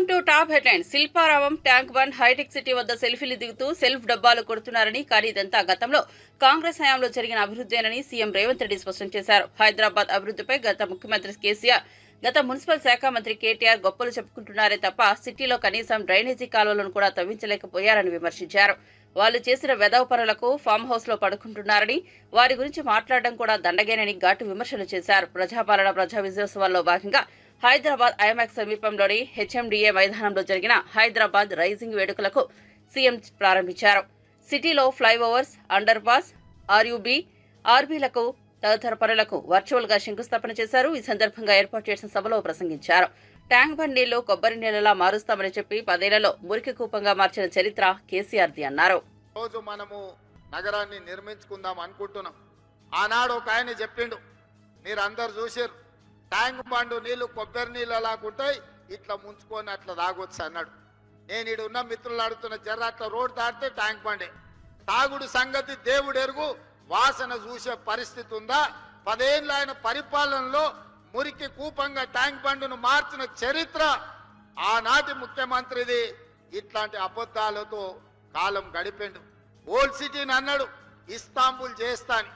Welcome to top headlines. Shilparamam, Tank Bund, హైటెక్ సిటీ వద్ద సెల్ఫీలు దిగుతూ సెల్ఫ్ డబ్బాలు కొడుతున్నారని, కానీ ఇదంతా గతంలో కాంగ్రెస్ హయాంలో జరిగిన అభివృద్ధేనని సీఎం రేవంత్ రెడ్డి స్పష్టం చేశారు. హైదరాబాద్ అభివృద్ధిపై గత ముఖ్యమంత్రి కేసీఆర్, గత మున్సిపల్ శాఖ మంత్రి కేటీఆర్ గొప్పలు చెప్పుకుంటున్నారే తప్ప సిటీలో కనీసం డ్రైనేజీ కాలువలను కూడా తవ్వించలేకపోయారని విమర్శించారు. వాళ్లు చేసిన వెధవ పనులకు ఫామ్ హౌస్ లో పడుకుంటున్నారని, వారి గురించి మాట్లాడడం కూడా దండగేనని ఘాటు విమర్శలు చేశారు. ప్రజాపాలన ప్రజా విజయోత్సవాల్లో భాగంగా హైదరాబాద్ ఐమాక్స్ సమీపంలోని హెచ్ఎండిఏ మైదానంలో జరిగిన హైదరాబాద్ రైజింగ్ వేడుకలకు సీఎం ప్రారంభించారు. సిటీలో ఫ్లైఓవర్స్, అండర్ పాస్, ఆర్యూబీ, ఆర్బీలకు తదితర పనులకు వర్చువల్ గా శంకుస్థాపన చేశారు. ఈ సందర్భంగా ఏర్పాటు చేసిన సభలో ప్రసంగించారు. ట్యాంక్ బండ్ నీళ్లు కొబ్బరి నీళ్లలా మారుస్తామని చెప్పి 10 ఏళ్లలో మురికి కూపంగా మార్చిన చరిత్ర కేసీఆర్ది అన్నారు. రోజు మనము నగరాన్ని నిర్మించుకుందాం అనుకుంటున్నాం. ఆనాడు ఒక ఆయన చెప్పిండు, మీరు అందరు చూసారు, ట్యాంక్ బండ్ నీళ్లు కొబ్బరి నీళ్ళు లాగుంటాయి, ఇట్లా ముంచుకొని అట్లా తాగొచ్చు అన్నాడు. నేను ఇక్కడ ఉన్న మిత్రులు అడుగుతున్న, జర్ర అట్లా రోడ్ దాటితే ట్యాంక్ బండే. తాగుడు సంగతి దేవుడు ఎరుగు, వాసన చూసే పరిస్థితి ఉందా? 10 ఏళ్ళ ఆయన పరిపాలనలో మురికి కూపంగా ట్యాంక్ బండ్ను మార్చిన చరిత్ర ఆనాటి ముఖ్యమంత్రిది. ఇట్లాంటి అబద్ధాలతో కాలం గడిపిండు. ఓల్డ్ సిటీని అన్నాడు ఇస్తాంబుల్ చేస్తాని.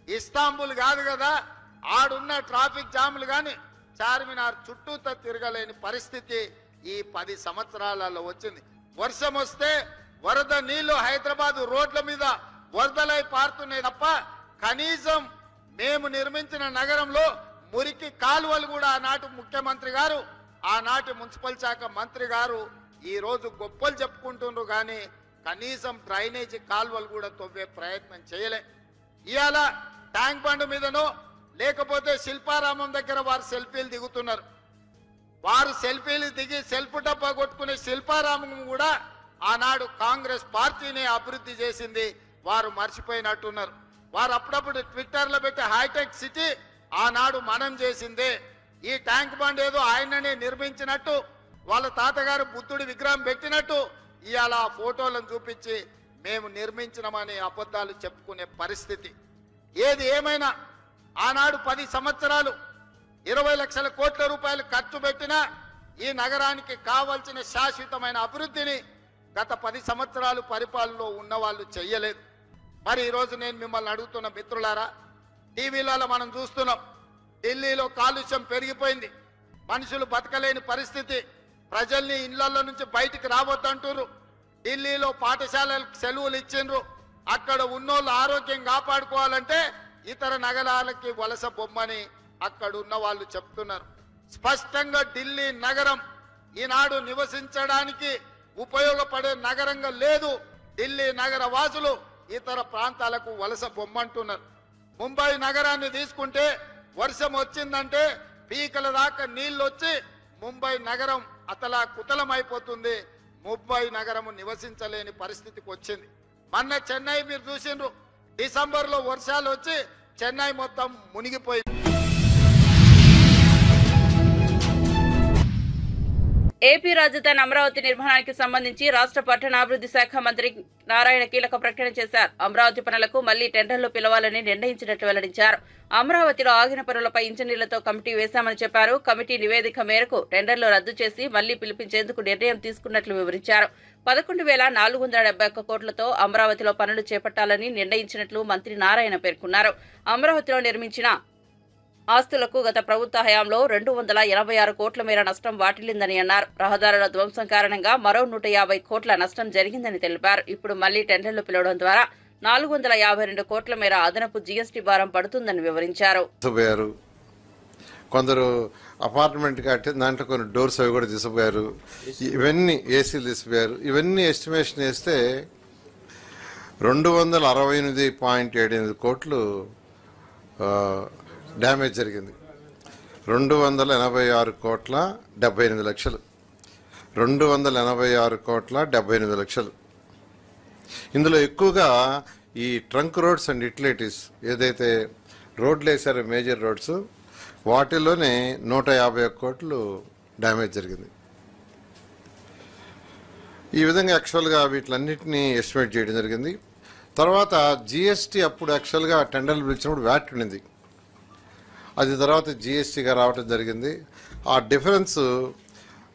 ఇస్తాంబుల్ కాదు కదా, ఆడున్న ట్రాఫిక్ జాములు కానీ చార్మినార్ చుట్టూతో తిరగలేని పరిస్థితి ఈ 10 సంవత్సరాలలో వచ్చింది. వర్షం వస్తే వరద నీళ్లు హైదరాబాద్ రోడ్ల మీద వరదలై పారుతున్నాయి తప్ప కనీసం మేము నిర్మించిన నగరంలో మురికి కాలువలు కూడా ఆనాటి ముఖ్యమంత్రి గారు, ఆనాటి మున్సిపల్ శాఖ మంత్రి గారు ఈ రోజు గొప్పలు చెప్పుకుంటున్నారు, కానీ కనీసం డ్రైనేజీ కాలువలు కూడా తవ్వే ప్రయత్నం చేయలే. ఇవాళ ట్యాంక్ బండ్ మీదనో లేకపోతే శిల్పారామం దగ్గర వారు సెల్ఫీలు దిగుతున్నారు. వారు సెల్ఫీలు దిగి సెల్ఫ్ డబ్బా కొట్టుకునే శిల్పారామం కూడా ఆనాడు కాంగ్రెస్ పార్టీనే అభివృద్ధి చేసింది, వారు మర్చిపోయినట్టున్నారు. వారు అప్పుడప్పుడు ట్విట్టర్లో పెట్టి హైటెక్ సిటీ ఆనాడు మనం చేసిందే. ఈ ట్యాంక్ బండ్ ఏదో ఆయననే నిర్మించినట్టు, వాళ్ళ తాతగారు బుద్ధుడి విగ్రహం పెట్టినట్టు ఇవాళ ఆ ఫోటోలను చూపించి మేము నిర్మించినామని అబద్ధాలు చెప్పుకునే పరిస్థితి. ఏది ఏమైనా ఆనాడు 10 సంవత్సరాలు 20 లక్షల కోట్ల రూపాయలు ఖర్చు పెట్టినా ఈ నగరానికి కావాల్సిన శాశ్వతమైన అభివృద్ధిని గత 10 సంవత్సరాలు పరిపాలనలో ఉన్న వాళ్ళు చెయ్యలేదు. మరి ఈరోజు నేను మిమ్మల్ని అడుగుతున్న మిత్రులారా, టీవీలలో మనం చూస్తున్నాం, ఢిల్లీలో కాలుష్యం పెరిగిపోయింది, మనుషులు బతకలేని పరిస్థితి, ప్రజల్ని ఇళ్లలో నుంచి బయటికి రావద్దంటారు. ఢిల్లీలో పాఠశాలలకు సెలవులు ఇచ్చిండ్రు. అక్కడ ఉన్నోళ్ళు ఆరోగ్యం కాపాడుకోవాలంటే ఇతర నగరాలకి వలస బొమ్మని అక్కడ ఉన్న వాళ్ళు చెప్తున్నారు. స్పష్టంగా ఢిల్లీ నగరం ఈనాడు నివసించడానికి ఉపయోగపడే నగరంగా లేదు. ఢిల్లీ నగర వాసులు ఇతర ప్రాంతాలకు వలస బొమ్మంటున్నారు. ముంబై నగరాన్ని తీసుకుంటే వర్షం వచ్చిందంటే పీకల దాకా నీళ్లు వచ్చి ముంబై నగరం అతలా కుతలమైపోతుంది. ముంబై నగరం నివసించలేని పరిస్థితికి వచ్చింది. మొన్న చెన్నై మీరు చూసిండ్రు, డిసెంబర్లో వర్షాలు వచ్చి చెన్నై మొత్తం మునిగిపోయింది. ఏపీ రాజధాని అమరావతి నిర్మాణానికి సంబంధించి రాష్ట్ర పట్టణాభివృద్ధి శాఖ మంత్రి నారాయణ కీలక ప్రకటన చేశారు. అమరావతి పనులకు మళ్లీ టెండర్లు పిలవాలని నిర్ణయించినట్లు వెల్లడించారు. అమరావతిలో ఆగిన పనులపై ఇంజనీర్లతో కమిటీ వేశామని చెప్పారు. కమిటీ నివేదిక మేరకు టెండర్లు రద్దు చేసి మళ్లీ పిలిపించేందుకు నిర్ణయం తీసుకున్నట్లు వివరించారు. 11,471 కోట్లతో అమరావతిలో పనులు చేపట్టాలని నిర్ణయించినట్లు మంత్రి నారాయణ పేర్కొన్నారు. అమరావతిలో నిర్మించిన ఆస్తులకు గత ప్రభుత్వ హయాంలో 286 కోట్ల మేర నష్టం వాటిల్లిందని అన్నారు. రహదారుల ధ్వంసం కారణంగా మరో 150 కోట్ల నష్టం జరిగిందని తెలిపారు. ఇప్పుడు మళ్లీ టెండర్లు పిలవడం ద్వారా 452 కోట్ల మేర అదనపు జీఎస్టీ భారం పడుతుందని వివరించారు. కొందరు అపార్ట్మెంట్ కట్టి దాంట్లో కొన్ని డోర్స్ అవి కూడా తీసుకుపోయారు, ఇవన్నీ ఏసీలు తీసుకుపోయారు. ఇవన్నీ ఎస్టిమేషన్ వేస్తే 268.78 కోట్లు డ్యామేజ్ జరిగింది. 286 కోట్ల 78 లక్షలు, 286 కోట్ల 78 లక్షలు. ఇందులో ఎక్కువగా ఈ ట్రంక్ రోడ్స్ అండ్ యుటిలిటీస్ ఏదైతే రోడ్లు వేసారో మేజర్ రోడ్స్, వాటిలోనే 151 కోట్లు డ్యామేజ్ జరిగింది. ఈ విధంగా యాక్చువల్గా వీటిలన్నింటినీ ఎస్టిమేట్ చేయడం జరిగింది. తర్వాత జిఎస్టీ అప్పుడు యాక్చువల్గా టెండర్లు పిలిచినప్పుడు వ్యాట్ ఉండింది, అది తర్వాత జిఎస్టీగా రావటం జరిగింది. ఆ డిఫరెన్స్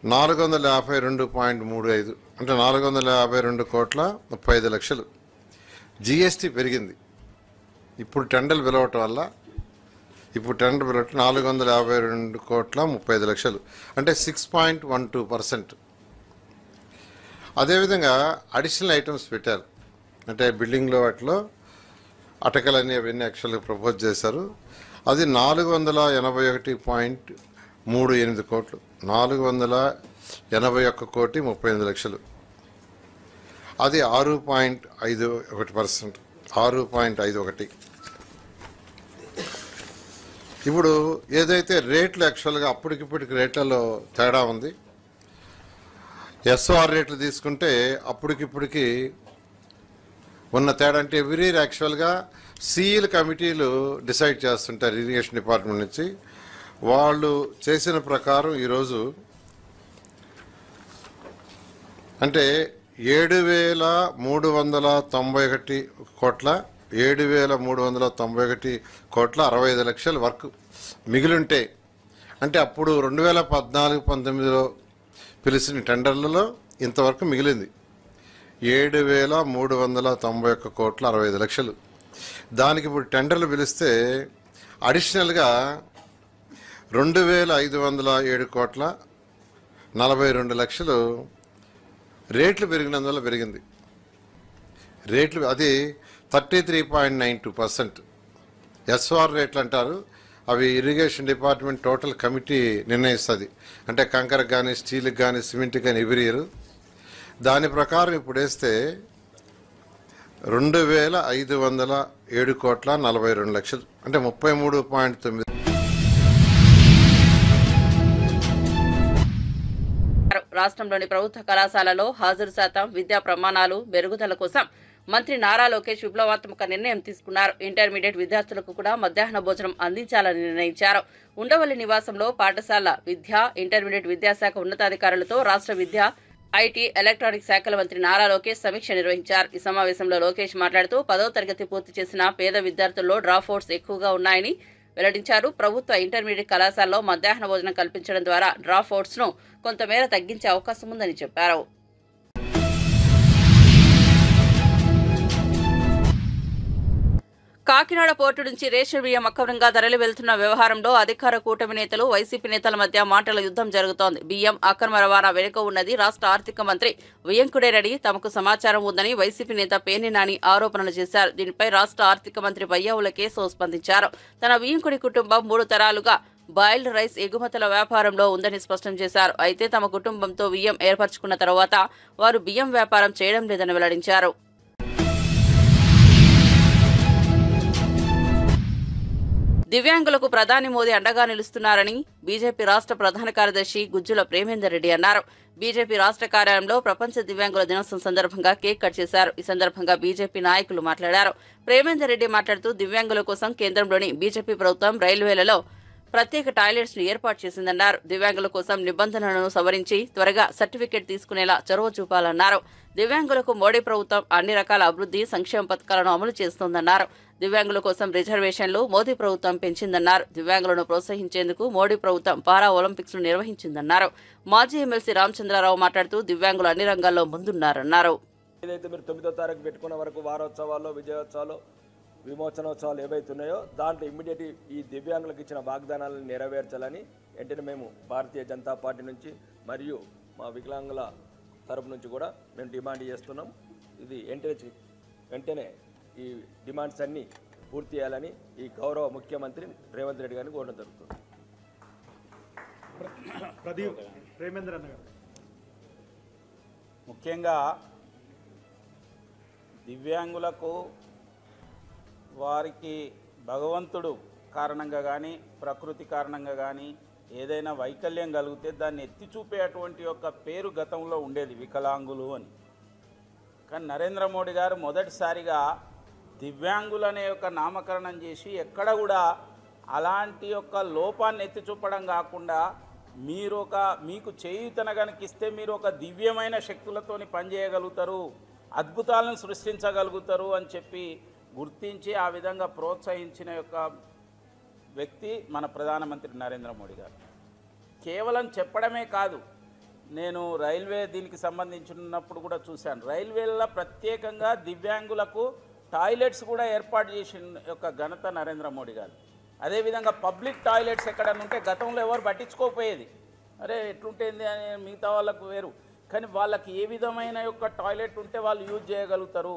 452.35 అంటే 452,35,00,000. జిఎస్టీ పెరిగింది. ఇప్పుడు టెండర్లు పిలవటం వల్ల 452,35,00,000 అంటే 6.12%. అదేవిధంగా అడిషనల్ ఐటమ్స్ పెట్టారు. అంటే బిల్డింగ్లో వాటిలో అటకలని అవన్నీ యాక్చువల్గా ప్రపోజ్ చేశారు. అది 481.38 కోట్లు, 481,38,38,00,000. అది 6.51%, 6.51. ఇప్పుడు ఏదైతే రేట్లు యాక్చువల్గా అప్పటికిప్పటికి రేట్లలో తేడా ఉంది. ఎస్ఓఆర్ రేట్లు తీసుకుంటే అప్పటికిప్పటికి ఉన్న తేడా అంటే ఎవ్రీ ఇయర్ యాక్చువల్గా సిఈల కమిటీలు డిసైడ్ చేస్తుంటారు ఇరిగేషన్ డిపార్ట్మెంట్ నుంచి. వాళ్ళు చేసిన ప్రకారం ఈరోజు అంటే 7,391 కోట్ల 65,00,000 వర్క్ మిగిలింటే, అంటే అప్పుడు 2014-19లో పిలిచిన టెండర్లలో ఇంతవరకు మిగిలింది 7,391,65,00,000. దానికి ఇప్పుడు టెండర్లు పిలిస్తే అడిషనల్గా 2,507,42,00,000 రేట్లు పెరిగినందువల్ల పెరిగింది. రేట్లు అది 33.92%. ఎస్ఆర్ రేట్లు అంటారు. అవి ఇరిగేషన్ డిపార్ట్మెంట్ టోటల్ కమిటీ నిర్ణయిస్తుంది. అంటే కంకరకు కానీ, స్టీల్కి కానీ, సిమెంట్కి కానీ ఎవ్రీ ఇయర్. దాని ప్రకారం ఇప్పుడు వేస్తే 2,507,42,00,000 అంటే 33.9. రాష్ట్రంలోని ప్రభుత్వ కళాశాలలో హాజరు శాతం, విద్యా ప్రమాణాలు మెరుగుదల కోసం మంత్రి నారా లోకేష్ విప్లవాత్మక నిర్ణయం తీసుకున్నారు. ఇంటర్మీడియట్ విద్యార్థులకు కూడా మధ్యాహ్న భోజనం అందించాలని నిర్ణయించారు. ఉండవల్లి నివాసంలో పాఠశాల విద్య, ఇంటర్మీడియట్ విద్యాశాఖ ఉన్నతాధికారులతో రాష్ట్ర విద్య, ఐటీ, ఎలక్ట్రానిక్ శాఖల మంత్రి నారా లోకేష్ సమీక్ష నిర్వహించారు. ఈ సమావేశంలో లోకేష్ మాట్లాడుతూ 10వ తరగతి పూర్తి చేసిన పేద విద్యార్థుల్లో డ్రాప్ అవుట్స్ ఎక్కువగా ఉన్నాయని వెల్లడించారు. ప్రభుత్వ ఇంటర్మీడియట్ కళాశాలలో మధ్యాహ్న భోజనం కల్పించడం ద్వారా డ్రాప్ అవుట్స్ ను కొంతమేర తగ్గించే అవకాశం ఉందని చెప్పారు. కాకినాడ పోర్టు నుంచి రేషన్ బియ్యం అక్రమంగా తరలి వెళ్తున్న వ్యవహారంలో అధికార కూటమి నేతలు, వైసీపీ నేతల మధ్య మాటల యుద్ధం జరుగుతోంది. బియ్యం అక్రమ రవాణా వెనుక ఉన్నది రాష్ట్ర ఆర్థిక మంత్రి వియ్యంకుడేనని తమకు సమాచారం ఉందని వైసీపీ నేత పేర్ని నాని ఆరోపణలు చేశారు. దీనిపై రాష్ట్ర ఆర్థిక మంత్రి బయ్యావుల కేశవ్ స్పందించారు. తన వియ్యంకుడి కుటుంబం 3 తరాలుగా బాయిల్డ్ రైస్ ఎగుమతుల వ్యాపారంలో ఉందని స్పష్టం చేశారు. అయితే తమ కుటుంబంతో బియ్యం ఏర్పరచుకున్న తర్వాత వారు బియ్యం వ్యాపారం చేయడం లేదని వెల్లడించారు. దివ్యాంగులకు ప్రధాని మోదీ అండగా నిలుస్తున్నారని బీజేపీ రాష్ట్ర ప్రధాన కార్యదర్శి గుజ్జుల ప్రేమేందర్ రెడ్డి అన్నారు. బీజేపీ రాష్ట్ర కార్యాలయంలో ప్రపంచ దివ్యాంగుల దినోత్సవం సందర్భంగా కేక్ కట్ చేశారు. ఈ సందర్భంగా బీజేపీ నాయకులు మాట్లాడారు. ప్రేమేందర్ రెడ్డి మాట్లాడుతూ దివ్యాంగుల కోసం కేంద్రంలోని బీజేపీ ప్రభుత్వం రైల్వేలలో ప్రత్యేక టాయిలెట్స్ ను ఏర్పాటు చేసిందన్నారు. దివ్యాంగుల కోసం నిబంధనలను సవరించి త్వరగా సర్టిఫికెట్ తీసుకునేలా చొరవ చూపాలన్నారు. దివ్యాంగులకు మోడీ ప్రభుత్వం అన్ని రకాల అభివృద్ధి సంక్షేమ పథకాలను అమలు చేస్తోందన్నారు. దివ్యాంగుల కోసం రిజర్వేషన్లు మోదీ ప్రభుత్వం పెంచిందన్నారు. దివ్యాంగులను ప్రోత్సహించేందుకు మోడీ ప్రభుత్వం పారా ఒలింపిక్స్ ను నిర్వహించిందన్నారు. మాజీ ఎమ్మెల్సీ రామచంద్రరావు మాట్లాడుతూ దివ్యాంగులు అన్ని రంగాల్లో ముందున్నారన్నారు. ఏదైతే మీరు 9వ తారీఖు పెట్టుకున్న వరకు వారోత్సవాల్లో, విజయోత్సవాలు, విమోచనోత్సవాలు ఏవైతున్నాయో దాంట్లో ఇమ్మీడియట్ ఈ దివ్యాంగులకు ఇచ్చిన వాగ్దానాలను నెరవేర్చాలని వెంటనే మేము భారతీయ జనతా పార్టీ నుంచి మరియు మా వికలాంగుల తరపు నుంచి కూడా మేము డిమాండ్ చేస్తున్నాం. ఇది వెంటనే ఈ డిమాండ్స్ అన్నీ పూర్తి చేయాలని ఈ గౌరవ ముఖ్యమంత్రి రేవంత్ రెడ్డి గారిని కోరడం జరుగుతుంది. ముఖ్యంగా దివ్యాంగులకు వారికి భగవంతుడు కారణంగా కానీ, ప్రకృతి కారణంగా కానీ ఏదైనా వైకల్యం కలిగితే దాన్ని ఎత్తి చూపేటువంటి యొక్క పేరు గతంలో ఉండేది వికలాంగులు అని. కానీ నరేంద్ర మోడీ గారు మొదటిసారిగా దివ్యాంగులు అనే యొక్క నామకరణం చేసి ఎక్కడ కూడా అలాంటి యొక్క లోపాన్ని ఎత్తి చూపడం కాకుండా మీకు చేయూతన కనుక ఇస్తే మీరు ఒక దివ్యమైన శక్తులతోని పనిచేయగలుగుతారు, అద్భుతాలను సృష్టించగలుగుతారు అని చెప్పి గుర్తించి ఆ విధంగా ప్రోత్సహించిన యొక్క వ్యక్తి మన ప్రధానమంత్రి నరేంద్ర మోడీ గారు. కేవలం చెప్పడమే కాదు, నేను రైల్వే దీనికి సంబంధించినప్పుడు కూడా చూశాను. రైల్వేలో ప్రత్యేకంగా దివ్యాంగులకు టాయిలెట్స్ కూడా ఏర్పాటు చేసిన యొక్క ఘనత నరేంద్ర మోడీ గారు. అదేవిధంగా పబ్లిక్ టాయిలెట్స్ ఎక్కడన్నా ఉంటే గతంలో ఎవరు పట్టించుకోకపోయేది, అరే ఎట్లుంటుంది అని మిగతా వాళ్ళకు వేరు, కానీ వాళ్ళకి ఏ విధమైన యొక్క టాయిలెట్ ఉంటే వాళ్ళు యూజ్ చేయగలుగుతారు.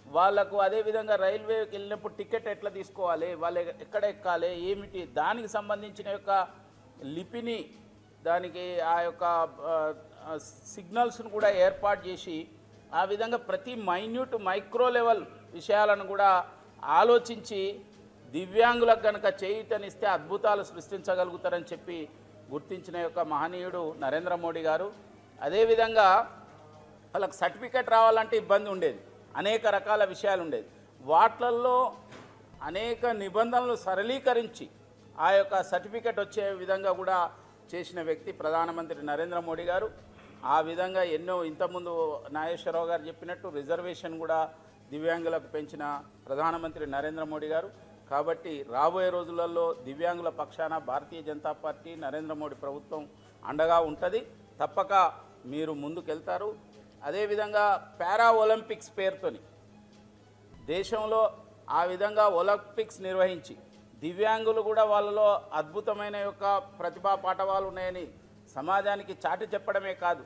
వాళ్ళకు అదేవిధంగా రైల్వేకి వెళ్ళినప్పుడు టికెట్ ఎట్లా తీసుకోవాలి, వాళ్ళు ఎక్కడ ఎక్కాలి, ఏమిటి, దానికి సంబంధించిన యొక్క లిపిని, దానికి ఆ యొక్క సిగ్నల్స్ను కూడా ఏర్పాటు చేసి ఆ విధంగా ప్రతి మైన్యూట్ మైక్రో లెవెల్ విషయాలను కూడా ఆలోచించి దివ్యాంగులకు కనుక చేయూతనిస్తే అద్భుతాలు సృష్టించగలుగుతారని చెప్పి గుర్తించిన యొక్క మహనీయుడు నరేంద్ర మోడీ గారు. అదేవిధంగా వాళ్ళకి సర్టిఫికెట్ రావాలంటే ఇబ్బంది ఉండేది, అనేక రకాల విషయాలు ఉండేది. వాట్లల్లో అనేక నిబంధనలు సరళీకరించి ఆ యొక్క సర్టిఫికెట్ వచ్చే విధంగా కూడా చేసిన వ్యక్తి ప్రధానమంత్రి నరేంద్ర మోడీ గారు. ఆ విధంగా ఎన్నో, ఇంతకుముందు నాగేశ్వరరావు గారు చెప్పినట్టు రిజర్వేషన్ కూడా దివ్యాంగులకు పెంచిన ప్రధానమంత్రి నరేంద్ర మోడీ గారు. కాబట్టి రాబోయే రోజులలో దివ్యాంగుల పక్షాన భారతీయ జనతా పార్టీ, నరేంద్ర మోడీ ప్రభుత్వం అండగా ఉంటుంది. తప్పక మీరు ముందుకెళ్తారు. అదేవిధంగా పారా ఒలింపిక్స్ పేరుతోని దేశంలో ఆ విధంగా ఒలింపిక్స్ నిర్వహించి దివ్యాంగులు కూడా వాళ్ళలో అద్భుతమైన యొక్క ప్రతిభా పాఠవాలు ఉన్నాయని సమాజానికి చాటి చెప్పడమే కాదు,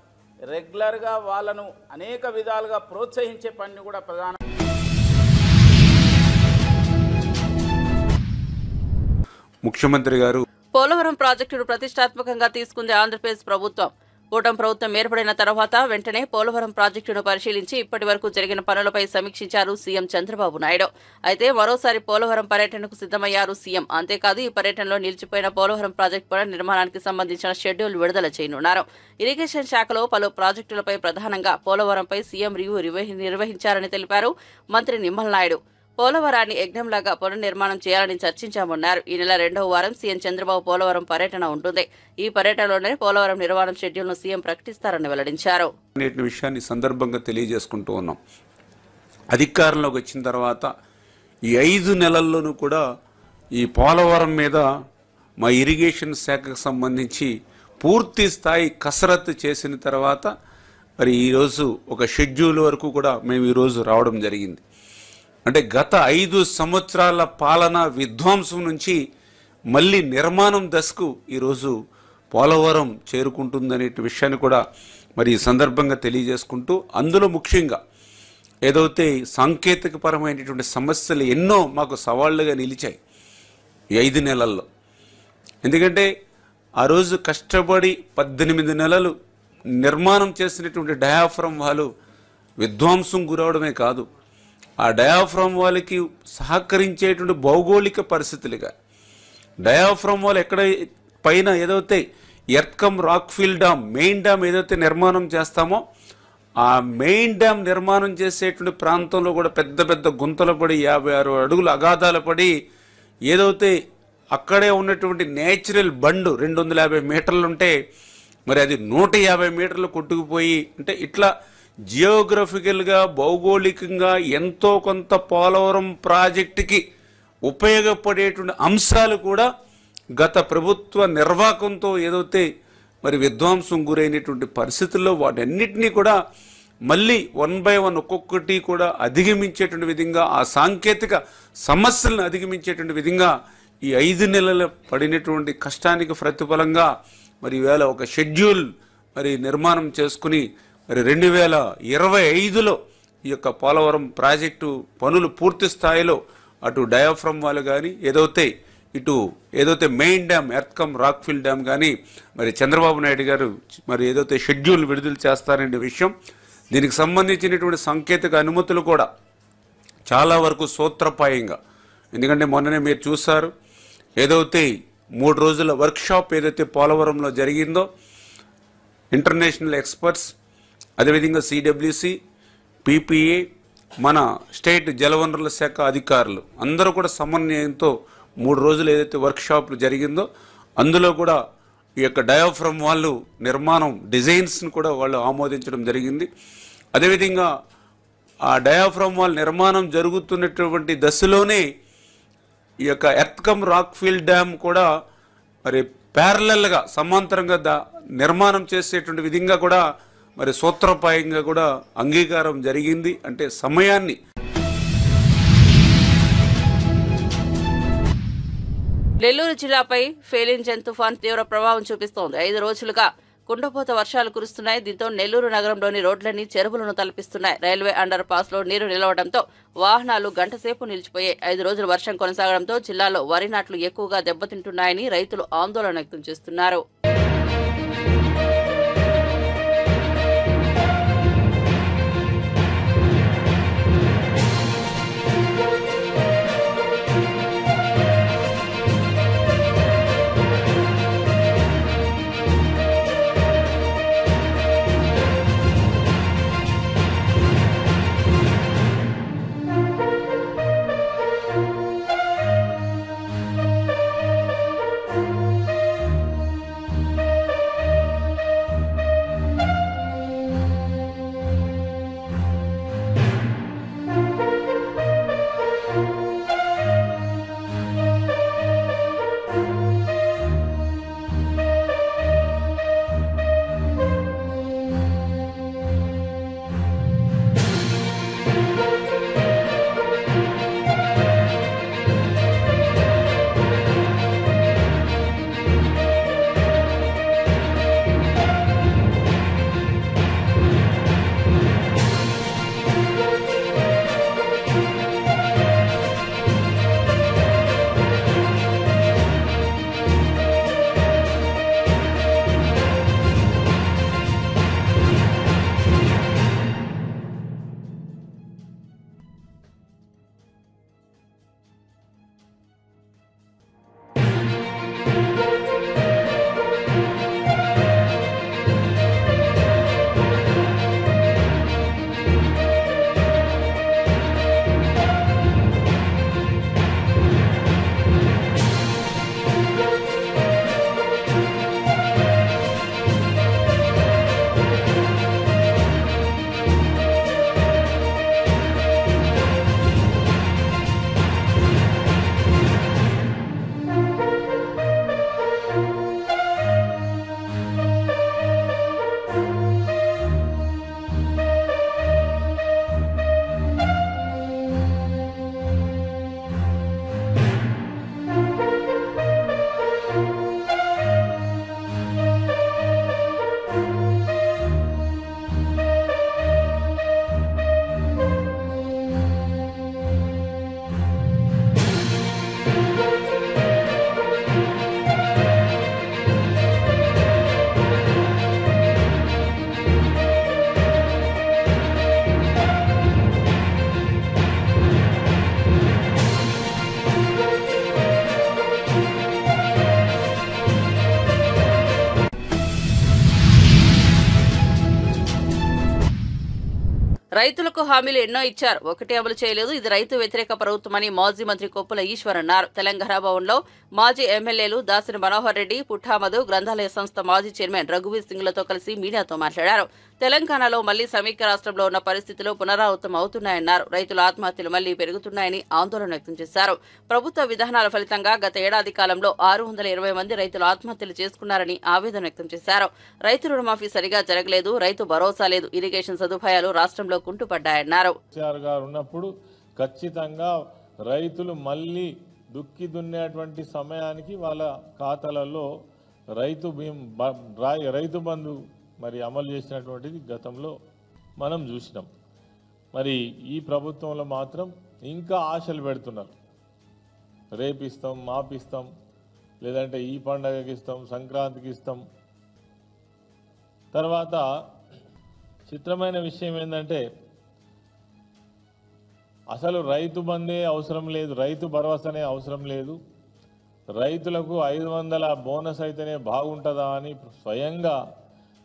రెగ్యులర్గా వాళ్ళను అనేక విధాలుగా ప్రోత్సహించే పనిని కూడా ముఖ్యమంత్రి గారు పోలవరం ప్రాజెక్టును ప్రతిష్టాత్మకంగా తీసుకుంది ఆంధ్రప్రదేశ్ ప్రభుత్వం. కూటమి ప్రభుత్వం ఏర్పడిన తర్వాత వెంటనే పోలవరం ప్రాజెక్టును పరిశీలించి ఇప్పటి వరకు జరిగిన పనులపై సమీక్షించారు సీఎం చంద్రబాబు నాయుడు. అయితే మరోసారి పోలవరం పర్యటనకు సిద్దమయ్యారు సీఎం. అంతేకాదు ఈ పర్యటనలో నిలిచిపోయిన పోలవరం ప్రాజెక్టు పునర్నిర్మాణానికి సంబంధించిన షెడ్యూల్ విడుదల చేయనున్నారు. ఇరిగేషన్ శాఖలో పలు ప్రాజెక్టులపై ప్రధానంగా పోలవరంపై సీఎం రివ్యూ నిర్వహించారని తెలిపారు మంత్రి నిమ్మల నాయుడు. పోలవరాన్ని యజ్ఞంలాగా పునర్నిర్మాణం చేయాలని చర్చించామన్నారు. ఈ నెల 2వ వారం సీఎం చంద్రబాబు పోలవరం పర్యటన ఉంటుంది. ఈ పర్యటనలోనే పోలవరం నిర్మాణం షెడ్యూల్ను సీఎం ప్రకటిస్తారని వెల్లడించారు. విషయాన్ని సందర్భంగా తెలియజేసుకుంటూ ఉన్నాం. అధికారంలోకి వచ్చిన తర్వాత ఈ 5 నెలల్లోనూ కూడా ఈ పోలవరం మీద మా ఇరిగేషన్ శాఖకు సంబంధించి పూర్తి స్థాయి కసరత్తు చేసిన తర్వాత మరి ఈరోజు ఒక షెడ్యూల్ వరకు కూడా మేము ఈరోజు రావడం జరిగింది. అంటే గత 5 సంవత్సరాల పాలన విధ్వంసం నుంచి మళ్ళీ నిర్మాణం దశకు ఈరోజు పోలవరం చేరుకుంటుందనే విషయాన్ని కూడా మరి ఈ సందర్భంగా తెలియజేసుకుంటూ, అందులో ముఖ్యంగా ఏదైతే సాంకేతికపరమైనటువంటి సమస్యలు ఎన్నో మాకు సవాళ్లుగా నిలిచాయి ఈ 5 నెలల్లో. ఎందుకంటే ఆ రోజు కష్టపడి 18 నెలలు నిర్మాణం చేసినటువంటి డయాఫ్రమ్ వాళ్ళు విధ్వంసం గురవడమే కాదు, ఆ డయాఫ్రమ్ వాళ్ళకి సహకరించేటువంటి భౌగోళిక పరిస్థితులుగా డయాఫ్రమ్ వాళ్ళు ఎక్కడ పైన ఏదైతే ఎర్త్కమ్ రాక్ఫిల్ డ్యామ్, మెయిన్ డ్యామ్ ఏదైతే నిర్మాణం చేస్తామో ఆ మెయిన్ డ్యామ్ నిర్మాణం చేసేటువంటి ప్రాంతంలో కూడా పెద్ద పెద్ద గుంతలు పడి 56 అడుగుల అగాధాలు పడి ఏదైతే అక్కడే ఉన్నటువంటి నేచురల్ బండ్ 250 మీటర్లు ఉంటే మరి అది 150 మీటర్లు కొట్టుకుపోయి, అంటే ఇట్లా జియోగ్రఫికల్గా భౌగోళికంగా ఎంతో కొంత పోలవరం ప్రాజెక్టుకి ఉపయోగపడేటువంటి అంశాలు కూడా గత ప్రభుత్వ నిర్వాహకంతో ఏదైతే మరి విధ్వంసం గురైనటువంటి పరిస్థితుల్లో వాటన్నిటినీ కూడా మళ్ళీ 1 by 1 ఒక్కొక్కటి కూడా అధిగమించేటువంటి విధంగా, ఆ సాంకేతిక సమస్యలను అధిగమించేటువంటి విధంగా ఈ 5 నెలలు పడినటువంటి కష్టానికి ప్రతిఫలంగా మరి ఈవేళ ఒక షెడ్యూల్ మరి నిర్మాణం చేసుకుని మరి 2025లో ఈ యొక్క పోలవరం ప్రాజెక్టు పనులు పూర్తి స్థాయిలో అటు డయాఫ్రమ్ వాళ్ళు కానీ ఏదైతే మెయిన్ డ్యామ్ ఎర్త్కమ్ రాక్ఫిల్ డ్యామ్ కానీ మరి చంద్రబాబు నాయుడు గారు మరి ఏదైతే షెడ్యూల్ విడుదల చేస్తారనే విషయం, దీనికి సంబంధించినటువంటి సాంకేతిక అనుమతులు కూడా చాలా వరకు సూత్రప్రాయంగా, ఎందుకంటే మొన్ననే మీరు చూశారు ఏదైతే 3 రోజుల వర్క్షాప్ ఏదైతే పోలవరంలో జరిగిందో, ఇంటర్నేషనల్ ఎక్స్పర్ట్స్, అదేవిధంగా సిడబ్ల్యూసి, పిపిఏ, మన స్టేట్ జలవనరుల శాఖ అధికారులు అందరూ కూడా సమన్వయంతో 3 రోజులు ఏదైతే వర్క్షాప్లు జరిగిందో అందులో కూడా ఈ యొక్క డయాఫ్రమ్ వాళ్ళు నిర్మాణం డిజైన్స్ని కూడా వాళ్ళు ఆమోదించడం జరిగింది. అదేవిధంగా ఆ డయాఫ్రమ్ వాల్ నిర్మాణం జరుగుతున్నటువంటి దశలోనే ఈ యొక్క ఎర్త్కమ్ రాక్ఫిల్ డ్యామ్ కూడా మరి ప్యారలల్గా సమాంతరంగా నిర్మాణం చేసేటువంటి విధంగా కూడా మరి సూత్రప్రాయంగా కూడా అంగీకారం జరిగింది. అంటే సమయాన్ని నెల్లూరు జిల్లాపై ఫెయిలింజన్ తుఫాన్ తీవ్ర ప్రభావం చూపిస్తోంది. 5 రోజులుగా కుండపోత వర్షాలు కురుస్తున్నాయి. దీంతో నెల్లూరు నగరంలోని రోడ్లన్నీ చెరువులను తలపిస్తున్నాయి. రైల్వే అండర్ పాస్ లో నీరు నిలవడంతో వాహనాలు గంటసేపు నిలిచిపోయాయి. 5 రోజులు వర్షం కొనసాగడంతో జిల్లాలో వరి నాట్లు ఎక్కువగా దెబ్బతింటున్నాయని రైతులు ఆందోళన వ్యక్తం చేస్తున్నారు. రైతులకు హామీలు ఎన్నో ఇచ్చారు, ఒకటి అమలు చేయలేదు. ఇది రైతు వ్యతిరేక ప్రభుత్వమని మాజీ మంత్రి కొప్పుల ఈశ్వర్ అన్నారు. తెలంగాణ భవన్లో మాజీ ఎమ్మెల్యేలు దాసరి మనోహర్ రెడ్డి, పుట్టామధు, గ్రంథాలయ సంస్థ మాజీ చైర్మన్ రఘువీర్ సింగ్లతో కలిసి మీడియాతో మాట్లాడారు. తెలంగాణలో మళ్లీ సమీక్ష రాష్ట్రంలో ఉన్న పరిస్థితులు పునరావృతం అవుతున్నాయన్నారు. రైతుల ఆత్మహత్యలు మళ్లీ పెరుగుతున్నాయని ఆందోళన వ్యక్తం చేశారు. ప్రభుత్వ విధానాల ఫలితంగా గత ఏడాది కాలంలో 620 మంది రైతులు ఆత్మహత్యలు చేసుకున్నారని ఆవేదన వ్యక్తం చేశారు. రైతు రుణమాఫీ సరిగా జరగలేదు, రైతు భరోసా లేదు, ఇరిగేషన్ సదుపాయాలు రాష్ట్రంలో కుంటుపడ్డాయన్నారు. ఉన్నప్పుడు ఖచ్చితంగా రైతులు మళ్ళీ దుక్కి దున్నేటువంటి సమయానికి వాళ్ళ ఖాతాలలో రైతు బంధు మరి అమలు చేసినటువంటిది గతంలో మనం చూసినాం. మరి ఈ ప్రభుత్వంలో మాత్రం ఇంకా ఆశలు పెడుతున్నారు. రేపిస్తాం, మాపిస్తాం, లేదంటే ఈ పండగకి ఇస్తాం, సంక్రాంతికి ఇస్తాం. తర్వాత చిత్రమైన విషయం ఏంటంటే అసలు రైతు బంధే అవసరం లేదు, రైతు భరోసానే అవసరం లేదు, రైతులకు 500 బోనస్ అయితేనే బాగుంటుందా అని స్వయంగా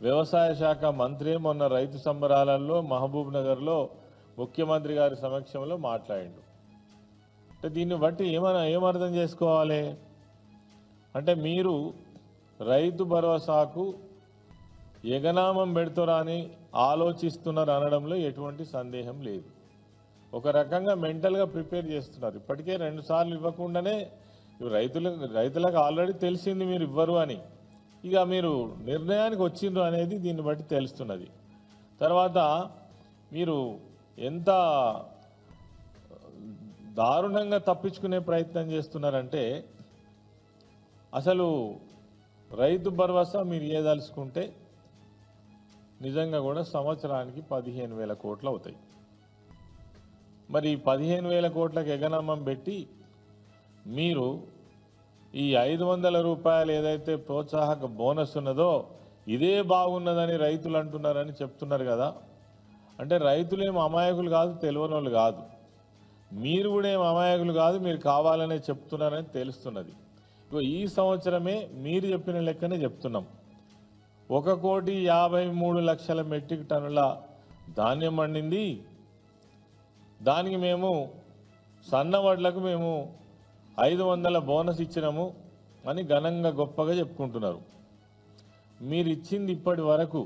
వ్యవసాయ శాఖ మంత్రి మొన్న రైతు సంబరాలలో మహబూబ్ నగర్లో ముఖ్యమంత్రి గారి సమక్షంలో మాట్లాడిండు. అంటే దీన్ని బట్టి ఏమర్థం చేసుకోవాలి అంటే మీరు రైతు భరోసాకు ఎగనామం పెడుతారని ఆలోచిస్తున్నారు అనడంలో ఎటువంటి సందేహం లేదు. ఒక రకంగా మెంటల్గా ప్రిపేర్ చేస్తున్నారు. ఇప్పటికే 2 సార్లు ఇవ్వకుండానే రైతులకు ఆల్రెడీ తెలిసింది మీరు ఇవ్వరు అని. ఇక మీరు నిర్ణయానికి వచ్చిండ్రు అనేది దీన్ని బట్టి తెలుస్తున్నది. తర్వాత మీరు ఎంత దారుణంగా తప్పించుకునే ప్రయత్నం చేస్తున్నారంటే, అసలు రైతు భరోసా మీరు ఏదలుచుకుంటే నిజంగా కూడా సంవత్సరానికి 15,000 కోట్లు అవుతాయి. మరి 15,000 కోట్లకు ఎగనమ్మం పెట్టి మీరు ఈ 500 రూపాయలు ఏదైతే ప్రోత్సాహక బోనస్ ఉన్నదో ఇదే బాగున్నదని రైతులు అంటున్నారని చెప్తున్నారు కదా. అంటే రైతులేం అమాయకులు కాదు, తెలియని వాళ్ళు కాదు, మీరు కూడా ఏం అమాయకులు కాదు, మీరు కావాలనే చెప్తున్నారని తెలుస్తున్నది. ఈ సంవత్సరమే మీరు చెప్పిన లెక్కనే చెప్తున్నాం. 1,53,00,000 మెట్రిక్ టన్నుల ధాన్యం పండింది. దానికి మేము సన్న వడ్లకు మేము 500 బోనస్ ఇచ్చినాము అని ఘనంగా గొప్పగా చెప్పుకుంటున్నారు. మీరు ఇచ్చింది ఇప్పటి వరకు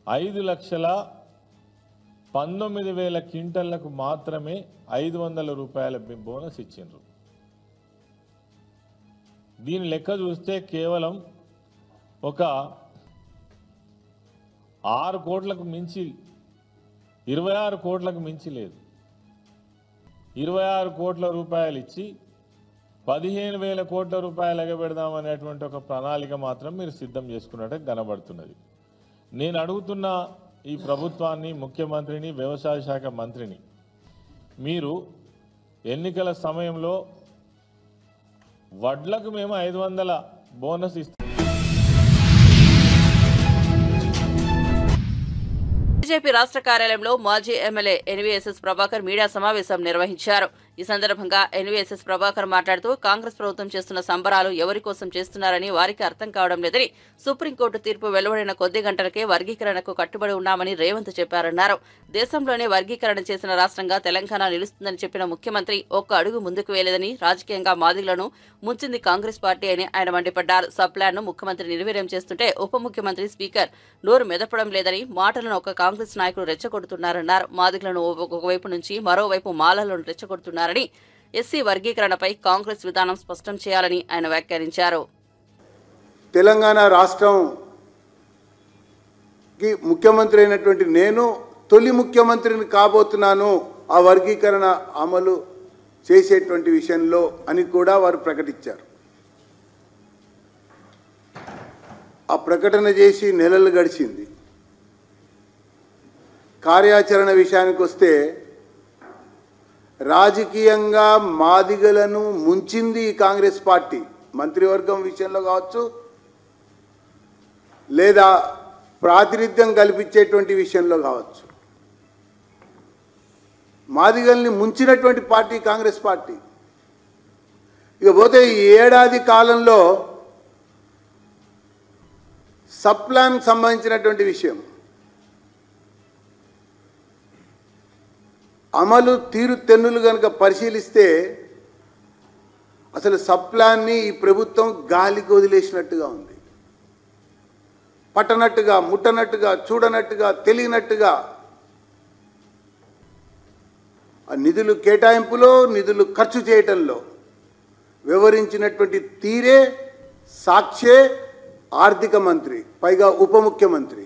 5,19,000 క్వింటళ్లకు మాత్రమే 500 రూపాయల బోనస్ ఇచ్చిండ్రు. దీని లెక్క చూస్తే కేవలం ఒక 6 కోట్లకు మించి 26 కోట్లకు మించి లేదు. 26 కోట్ల రూపాయలు ఇచ్చి 15,000 కోట్ల రూపాయలు ఎగబెడదామనేటువంటి ఒక ప్రణాళిక మాత్రం మీరు సిద్ధం చేసుకున్నట్టు కనబడుతున్నది. నేను అడుగుతున్న ఈ ప్రభుత్వాన్ని, ముఖ్యమంత్రిని, వ్యవసాయ శాఖ మంత్రిని, మీరు ఎన్నికల సమయంలో వడ్లకు మేము 500 బోనస్ ఇస్తాం. బీజేపీ రాష్ట్ర కార్యాలయంలో మాజీ ఎమ్మెల్యే ఎన్వీఎస్ఎస్ ప్రభాకర్ మీడియా సమావేశం నిర్వహించారు. ఈ సందర్భంగా ఎన్వీఎస్ఎస్ ప్రభాకర్ మాట్లాడుతూ కాంగ్రెస్ ప్రభుత్వం చేస్తున్న సంబరాలు ఎవరి కోసం చేస్తున్నారని వారికి అర్థం కావడం లేదని, సుప్రీంకోర్టు తీర్పు వెలువడిన కొద్ది గంటలకే వర్గీకరణకు కట్టుబడి ఉన్నామని రేవంత్ చెప్పారన్నారు. దేశంలోనే వర్గీకరణ చేసిన రాష్ట్రంగా తెలంగాణ నిలుస్తుందని చెప్పిన ముఖ్యమంత్రి ఒక్క అడుగు ముందుకు వేయలేదని, రాజకీయంగా మాదిగలను ముంచింది కాంగ్రెస్ పార్టీ అని ఆయన మండిపడ్డారు. సబ్ ప్లాన్ ను ముఖ్యమంత్రి నిర్వీర్యం చేస్తుంటే ఉప ముఖ్యమంత్రి స్పీకర్ నోరు మెదపడం లేదని, మాటలను ఒక కాంగ్రెస్ నాయకులు రెచ్చగొడుతున్నారన్నారు. మాదిగలను ఒకవైపు నుంచి మరోవైపు మాలలను రెచ్చగొడుతున్నారని, ఎస్సీ వర్గీకరణపై కాంగ్రెస్ విధానం స్పష్టం చేయాలని ఆయన వ్యాఖ్యానించారు. తెలంగాణ రాష్ట్రంకి ముఖ్యమంత్రి అయినటువంటి నేను తొలి ముఖ్యమంత్రిని కాబోతున్నాను ఆ వర్గీకరణ అమలు చేసేటువంటి విషయంలో అని కూడా వారు ప్రకటించారు. ఆ ప్రకటన చేసి నెలలు గడిచింది. కార్యాచరణ విషయానికి వస్తే రాజకీయంగా మాదిగలను ముంచింది కాంగ్రెస్ పార్టీ. మంత్రివర్గం విషయంలో కావచ్చు, లేదా ప్రాతినిధ్యం కల్పించేటువంటి విషయంలో కావచ్చు, మాదిగల్ని ముంచినటువంటి పార్టీ కాంగ్రెస్ పార్టీ. ఇకపోతే ఈ ఏడాది కాలంలో సబ్ ప్లాన్ సంబంధించినటువంటి విషయం అమలు తీరు తెన్నులు కనుక పరిశీలిస్తే అసలు సబ్ ప్లాన్ని ఈ ప్రభుత్వం గాలికి వదిలేసినట్టుగా ఉంది. పట్టనట్టుగా, ముట్టనట్టుగా, చూడనట్టుగా, తెలియనట్టుగా ఆ నిధులు కేటాయింపులో, నిధులు ఖర్చు చేయటంలో వివరించినటువంటి తీరే, సాక్షే ఆర్థిక మంత్రి, పైగా ఉప ముఖ్యమంత్రి.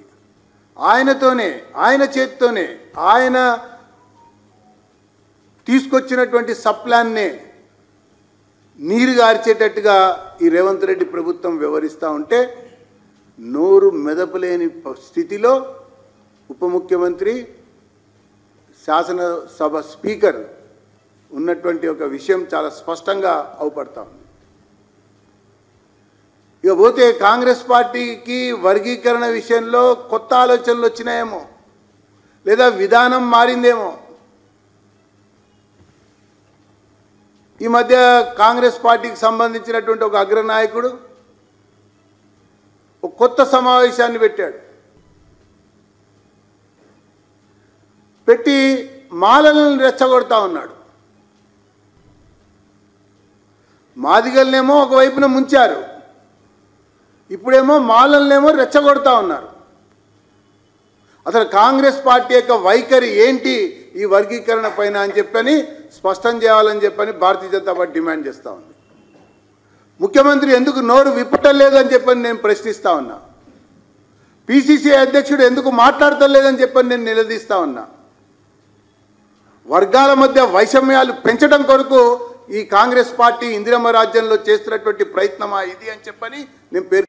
ఆయనతోనే, ఆయన చేతితోనే, ఆయన తీసుకొచ్చినటువంటి సబ్ ప్లాన్నే నీరు గార్చేటట్టుగా ఈ రేవంత్ రెడ్డి ప్రభుత్వం వ్యవహరిస్తూ ఉంటే నోరు మెదపలేని స్థితిలో ఉప ముఖ్యమంత్రి, శాసనసభ స్పీకర్ ఉన్నటువంటి ఒక విషయం చాలా స్పష్టంగా అవుపడతా ఉంది. ఇకపోతే కాంగ్రెస్ పార్టీకి వర్గీకరణ విషయంలో కొత్త ఆలోచనలు వచ్చినాయేమో, లేదా విధానం మారిందేమో. ఈ మధ్య కాంగ్రెస్ పార్టీకి సంబంధించినటువంటి ఒక అగ్రనాయకుడు ఒక కొత్త సమావేశాన్ని పెట్టాడు. పెట్టి మాలలను రెచ్చగొడతా ఉన్నాడు. మాదిగలనేమో ఒకవైపున ముంచారు, ఇప్పుడేమో మాలలనేమో రెచ్చగొడతా ఉన్నారు. అసలు కాంగ్రెస్ పార్టీ యొక్క వైఖరి ఏంటి ఈ వర్గీకరణ పైన అని చెప్పని స్పష్టం చేయాలని చెప్పని భారతీయ జనతా పార్టీ డిమాండ్ చేస్తూ ఉంది. ముఖ్యమంత్రి ఎందుకు నోరు విప్పటలేదని చెప్పని నేను ప్రశ్నిస్తా ఉన్నా. పిసిసి అధ్యక్షుడు ఎందుకు మాట్లాడతలేదని చెప్పని నేను నిలదీస్తా ఉన్నా. వర్గాల మధ్య వైషమ్యాలు పెంచడం కొరకు ఈ కాంగ్రెస్ పార్టీ ఇందిరమ్మ రాజ్యంలో చేస్తున్నటువంటి ప్రయత్నమా ఇది అని చెప్పని నేను పేరు.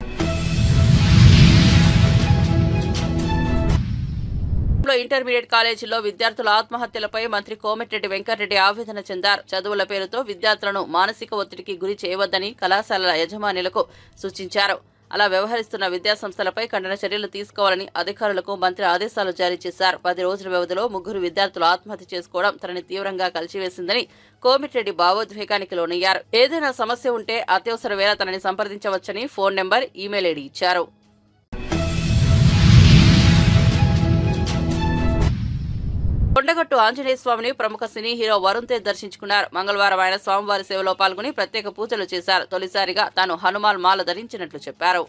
ఇంటర్మీడియట్ కాలేజీల్లో విద్యార్థుల ఆత్మహత్యలపై మంత్రి కోమటిరెడ్డి వెంకటరెడ్డి ఆవేదన చెందారు. చదువుల పేరుతో విద్యార్థులను మానసిక ఒత్తిడికి గురి చేయవద్దని కళాశాలల యజమానులకు సూచించారు. అలా వ్యవహరిస్తున్న విద్యాసంస్థలపై ఖండన చర్యలు తీసుకోవాలని అధికారులకు మంత్రి ఆదేశాలు జారీ చేశారు. 10 రోజుల వ్యవధిలో 3 విద్యార్థులు ఆత్మహత్య చేసుకోవడం తనని తీవ్రంగా కలిచివేసిందని కోమటిరెడ్డి భావోద్వేగానికి లోనయ్యారు. ఏదైనా సమస్య ఉంటే అత్యవసర వేళ తనని సంప్రదించవచ్చని ఫోన్ నెంబర్, ఈమెయిల్ ఐడి ఇచ్చారు. కొండగట్టు ఆంజనేయ స్వామిని ప్రముఖ సినీ హీరో వరుణ్ తేజ్ దర్శించుకున్నారు. మంగళవారం ఆయన స్వామివారి సేవలో పాల్గొని ప్రత్యేక పూజలు చేశారు. తొలిసారిగా తాను హనుమాన్ మాల ధరించినట్లు చెప్పారు.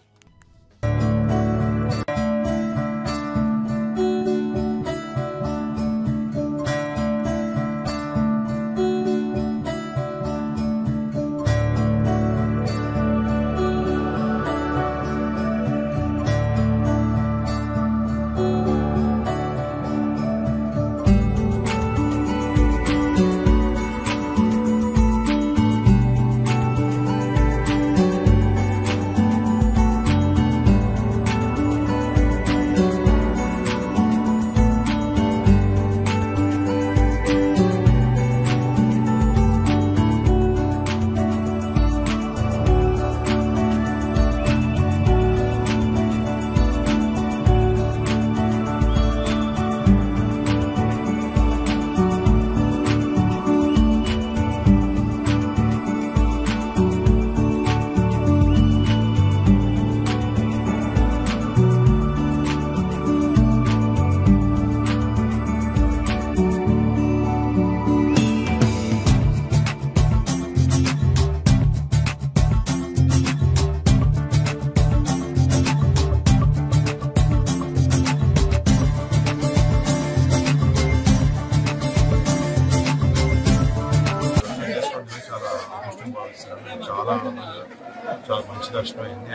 చాలా మంచి దర్శనం అయింది.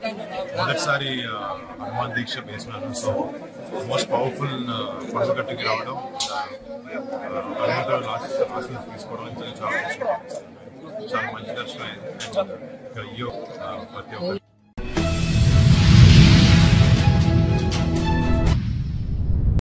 అండ్ మొదటిసారి హనుమాన్ దీక్ష వేసినాను. సో మోస్ట్ పవర్ఫుల్ కొండగట్టుకి రావడం, హనుమంతుడు ఆశీస్సులు తీసుకోవడం చాలా మంచి దర్శనం అయింది. ఇక్కడ ప్రతి ఒక్కరు